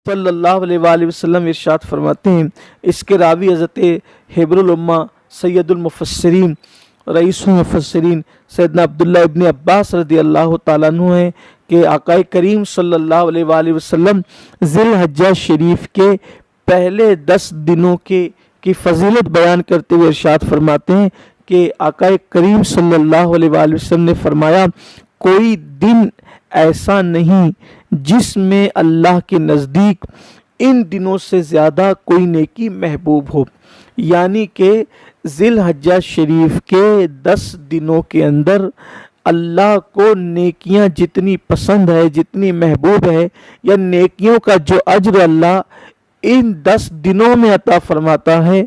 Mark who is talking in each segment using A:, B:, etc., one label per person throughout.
A: صلی اللہ علیہ وآلہ وسلم ارشاد فرماتے ہیں، اس کے راوی حضرت حبر الامہ سید المفسرین رئیس المفسرین سیدنا عبداللہ ابن عباس رضی اللہ تعالیٰ عنہ ہیں کہ آقا کریم صلی اللہ علیہ وآلہ وسلم ذی الحجہ شریف کے پہلے 10 دنوں کی فضیلت بیان کرتے ہوئے ارشاد فرماتے ہیں کہ آقا کریم صلی اللہ علیہ وآلہ وسلم نے فرمایا، کوئی دن ایسا نہیں جس میں اللہ کے نزدیک ان دنوں سے زیادہ کوئی نیکی محبوب ہو، یعنی کہ ذی الحجہ شریف کے 10 دنوں کے اندر اللہ کو نیکیاں جتنی پسند ہے، جتنی محبوب ہے، یا نیکیوں کا جو اجر اللہ ان 10 دنوں میں عطا فرماتا ہے،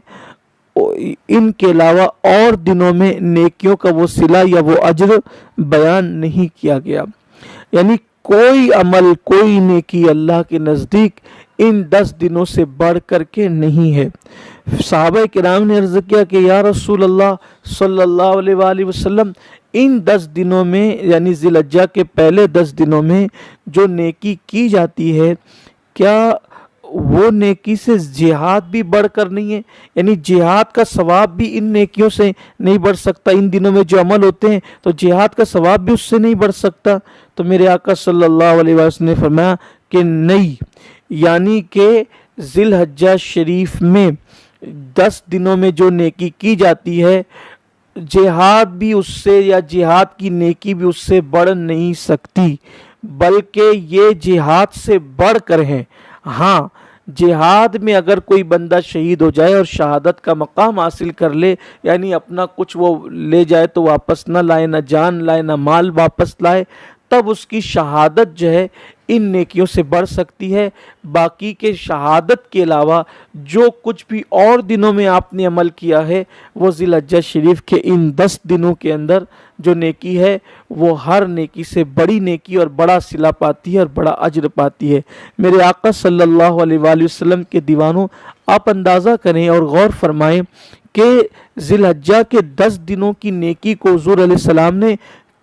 A: ان کے علاوہ اور دنوں میں نیکیوں کا وہ صلہ یا وہ اجر بیان نہیں کیا گیا۔ یعنی کوئی عمل، کوئی نیکی اللہ کے نزدیک ان 10 دنوں سے بڑھ کر کے نہیں ہے۔ صحابہ کرام نے عرض کیا کہ یا رسول اللہ صلی اللہ علیہ وآلہ وسلم، ان 10 دنوں میں یعنی ذی الحجہ کے پہلے 10 دنوں میں جو نیکی کی جاتی ہے، کیا وہ نیکی سے جہاد بھی بڑھ کر نہیں ہے؟ یعنی جہاد کا ثواب بھی ان نیکیوں سے نہیں بڑھ سکتا؟ ان دنوں میں جو عمل ہوتے ہیں تو جہاد کا ثواب بھی اس سے نہیں بڑھ سکتا؟ تو میرے آقا صلی اللہ علیہ وسلم نے فرمایا کہ نہیں، یعنی کہ ذی الحجہ شریف میں 10 دنوں میں جو نیکی کی جاتی ہے، جہاد بھی اس سے یا جہاد کی نیکی بھی اس سے بڑھ نہیں سکتی، بلکہ یہ جہاد سے بڑھ کر ہیں۔ ہاں، جہاد میں اگر کوئی بندہ شہید ہو جائے اور شہادت کا مقام حاصل کر لے، یعنی اپنا کچھ وہ لے جائے تو واپس نہ لائے، نہ جان لائے نہ مال واپس لائے، تب اس کی شہادت جو ہے ان نیکیوں سے بڑھ سکتی ہے۔ باقی کے شہادت کے علاوہ جو کچھ بھی اور دنوں میں آپ نے عمل کیا ہے، وہ ذی الحجہ شریف کے ان 10 دنوں کے اندر جو نیکی ہے وہ ہر نیکی سے بڑی نیکی اور بڑا صلہ پاتی ہے اور بڑا اجر پاتی ہے۔ میرے آقا صلی اللہ علیہ وآلہ وسلم کے دیوانوں، آپ اندازہ کریں اور غور فرمائیں کہ ذی الحجہ کے 10 دنوں کی نیکی کو حضور علیہ السلام نے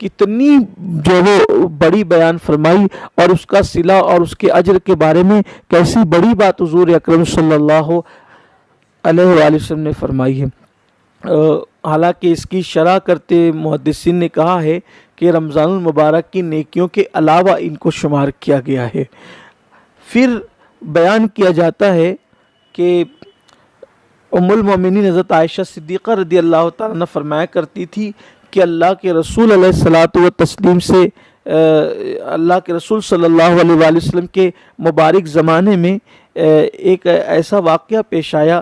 A: کتنی جو وہ بڑی بیان فرمائی، اور اس کا صلہ اور اس کے اجر کے بارے میں کیسی بڑی بات حضور اکرم صلی اللہ علیہ وآلہ وسلم نے فرمائی ہے۔ حالانکہ اس کی شرح کرتے محدثین نے کہا ہے کہ رمضان المبارک کی نیکیوں کے علاوہ ان کو شمار کیا گیا ہے۔ پھر بیان کیا جاتا ہے کہ ام المومنین حضرت عائشہ صدیقہ رضی اللہ تعالیٰ عنہ فرمایا کرتی تھی کہ اللہ کے رسول علیہ الصلاۃ والتسلیم سے اللہ کے رسول صلی اللہ علیہ وآلہ وسلم کے مبارک زمانے میں ایک ایسا واقعہ پیش آیا،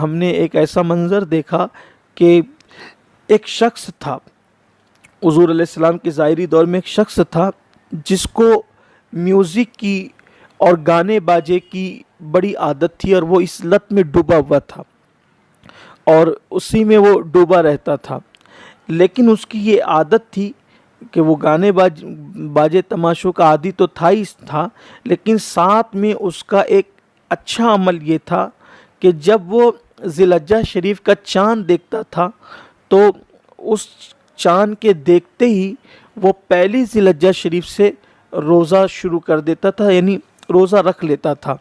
A: ہم نے ایک ایسا منظر دیکھا کہ ایک شخص تھا، حضور علیہ السلام کے ظاہری دور میں ایک شخص تھا جس کو میوزک کی اور گانے باجے کی بڑی عادت تھی، اور وہ اس لت میں ڈوبا ہوا تھا اور اسی میں وہ ڈوبا رہتا تھا۔ لیکن اس کی یہ عادت تھی کہ وہ گانے باجے تماشوں کا عادی تو تھا، لیکن ساتھ میں اس کا ایک اچھا عمل یہ تھا کہ جب وہ ذی الحجہ شریف کا چاند دیکھتا تھا تو اس چاند کے دیکھتے ہی وہ پہلی ذی الحجہ شریف سے روزہ شروع کر دیتا تھا، یعنی روزہ رکھ لیتا تھا۔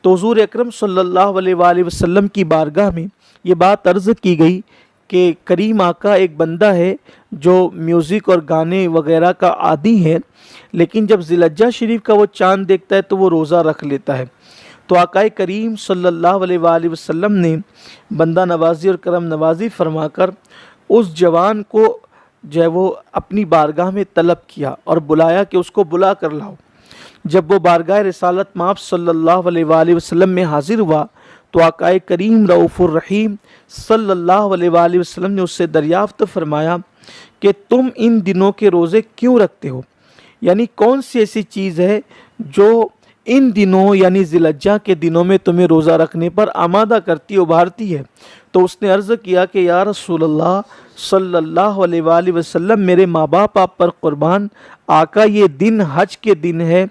A: تو حضور اکرم صلی اللہ علیہ وآلہ وسلم کی بارگاہ میں یہ بات عرض کی گئی کہ کریم آقا ایک بندہ ہے جو میوزک اور گانے وغیرہ کا عادی ہے، لیکن جب ذی الحجہ شریف کا وہ چاند دیکھتا ہے تو وہ روزہ رکھ لیتا ہے۔ تو آقا کریم صلی اللہ علیہ وآلہ وسلم نے بندہ نوازی اور کرم نوازی فرما کر اس جوان کو جو ہے وہ اپنی بارگاہ میں طلب کیا اور بلایا کہ اس کو بلا کر لاؤ۔ جب وہ بارگاہ رسالت مآب صلی اللہ علیہ وآلہ وسلم میں حاضر ہوا تو آقا کریم رؤوف الرحیم صلی اللہ علیہ وآلہ وسلم نے اس سے دریافت فرمایا کہ تم ان دنوں کے روزے کیوں رکھتے ہو؟ یعنی کون سی ایسی چیز ہے جو ان دنوں یعنی ذی الحجہ کے دنوں میں تمہیں روزہ رکھنے پر آمادہ کرتی ابھارتی ہے؟ تو اس نے عرض کیا کہ یا رسول اللہ صلی اللہ علیہ وآلہ وسلم، میرے ماں باپ آپ پر قربان، آقا یہ دن حج کے دن ہے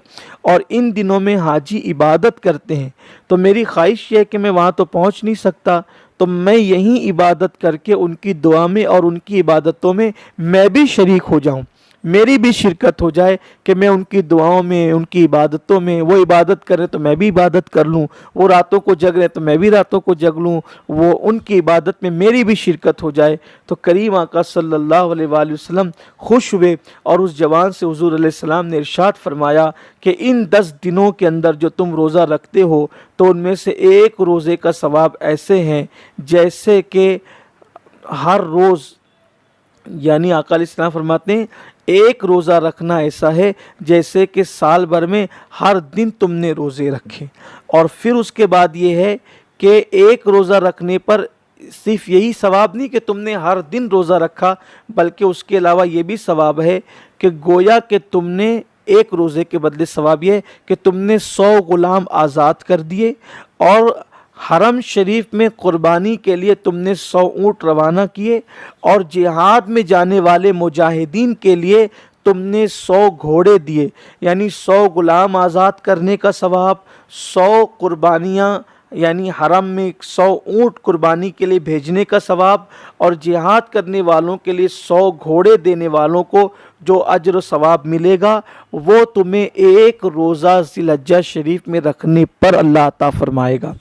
A: اور ان دنوں میں حاجی عبادت کرتے ہیں، تو میری خواہش یہ ہے کہ میں وہاں تو پہنچ نہیں سکتا، تو میں یہیں عبادت کر کے ان کی دعا میں اور ان کی عبادتوں میں بھی شریک ہو جاؤں۔ میری بھی شرکت ہو جائے کہ میں ان کی دعاؤں میں، ان کی عبادتوں میں، وہ عبادت کریں تو میں بھی عبادت کر لوں، وہ راتوں کو جگ رہے تو میں بھی راتوں کو جگ لوں، وہ ان کی عبادت میں میری بھی شرکت ہو جائے۔ تو کریم آقا صلی اللہ علیہ وآلہ وسلم خوش ہوئے اور اس جوان سے حضور علیہ السلام نے ارشاد فرمایا کہ ان 10 دنوں کے اندر جو تم روزہ رکھتے ہو تو ان میں سے ایک روزے کا ثواب ایسے ہیں جیسے کہ ہر روز، یعنی آقا علیہ السلام فرماتے ہیں ایک روزہ رکھنا ایسا ہے جیسے کہ سال بھر میں ہر دن تم نے روزے رکھے۔ اور پھر اس کے بعد یہ ہے کہ ایک روزہ رکھنے پر صرف یہی ثواب نہیں کہ تم نے ہر دن روزہ رکھا، بلکہ اس کے علاوہ یہ بھی ثواب ہے کہ گویا کہ تم نے ایک روزے کے بدلے ثواب یہ ہے کہ تم نے 100 غلام آزاد کر دیے، اور حرم شریف میں قربانی کے لیے تم نے 100 اونٹ روانہ کیے، اور جہاد میں جانے والے مجاہدین کے لیے تم نے 100 گھوڑے دیے، یعنی 100 غلام آزاد کرنے کا ثواب، 100 قربانیاں یعنی حرم میں 100 اونٹ قربانی کے لیے بھیجنے کا ثواب، اور جہاد کرنے والوں کے لیے 100 گھوڑے دینے والوں کو جو اجر و ثواب ملے گا وہ تمہیں ایک روزہ ذی الحجہ شریف میں رکھنے پر اللہ عطا فرمائے گا۔